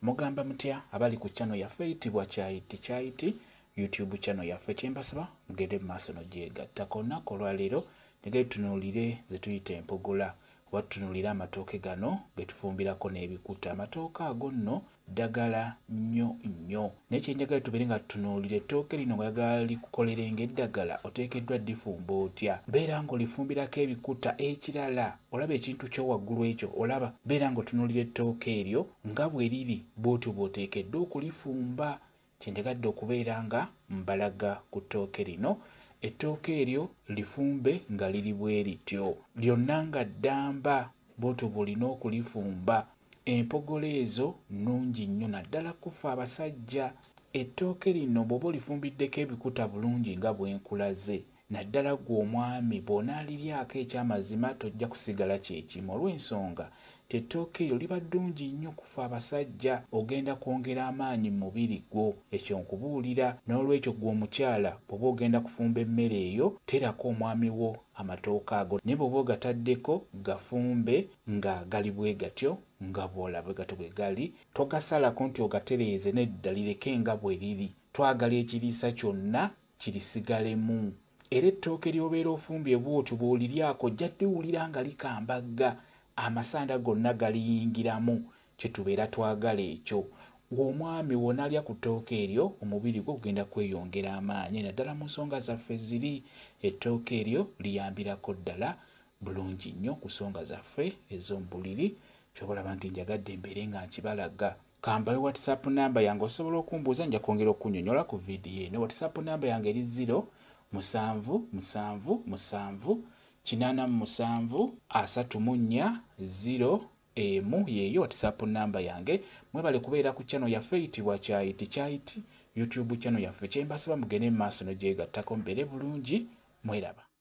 Mugamba mutya abali ku channel yaffe eyitibwa Kyayiti YouTube channel yaffe kyembasaba mugende maaso n'ogyegattako. Olunaku olwaleero njagala tutunuulire ze tuyita empogola oba tutunuulire amatooke gano ge tufumbirako n'ebikuta. Amatooke ago nno ddagala nnyo. Naye kye njagala tubeere nga tutunuulira ettooke lino ng'oyagala likukolere ng'eddagala oteekeddwa ddifumba otya. Beera ng'olifumbirako ebikuta ekirala olaba ekintu ky'owaggulu ekyo olaba. Beera ng'otunuulira ettooke eryo nga bwe riri bw'otyo bw'oteekeddwa okulifumba. Kye njagadde okubeera nga mbalaga ku ttooke lino. Ettooke eryo lifumbe nga liri bwe lityo lyonna nga ddamba bw'otyo bw'olina okulifumba. Empogola ezo nnungi nnyo naddala kufa abasajja. Ettooke lino bw'oba olifumbiddeko ebikuta bulungi nga bwe nkulaze, naddala ggwe omwami bw'onaaliryako eky'amazima tojja kusigala kyekimu olw'ensonga ettooke eryo liba ddungi nnyo kufa abasajja. Ogenda kwongera amaanyi mu mubiri gwo, ekyo nkubuulira. N'olwekyo ggwe omukyala bw'oba ogenda kufumba emmere eyo terako omwami wo amatooke ago, naye bw'oba ogataddeko gafumbe nga gali bwe gatyo nga bw'olaba gatyo bwe gali. Togasalako nti ogatereeze, nedda lireke nga bwe liri. Twagala ekiriisa kyonna kirisigalemu. Era ettooke ly'obeera ofumbye bw'otyo bw'oliryako ojja ddiwulira nga likambagga, amasanda gonna galiyingiramu. Kye tubeera twagala ekyo. Ng'omwami w'onaalya ku ttooke eryo omubiri gwo gugenda kweyongera amaanyi naddala mu nsonga zaffe ziri. Ettooke eryo liyambirako ddala bulungi nnyo ku nsonga zaffe ez'omu buliri. Kyobalaba nti njagadde mbeere nga nkibalaga. Kambayo WhatsApp namba yange osobola okumbuuza, nja kwongera okunnyonnyola ku vidiyo eno. WhatsApp namba yange eri 07778734 yeeyo WhatsApp namba yange. Mwebale kubeera ku channel yaffe eyitibwa Kyayiti YouTube channel yaffe. Kyembasaba mugende mu maaso n'ogyegattako mbeere bulungi. Mweraba.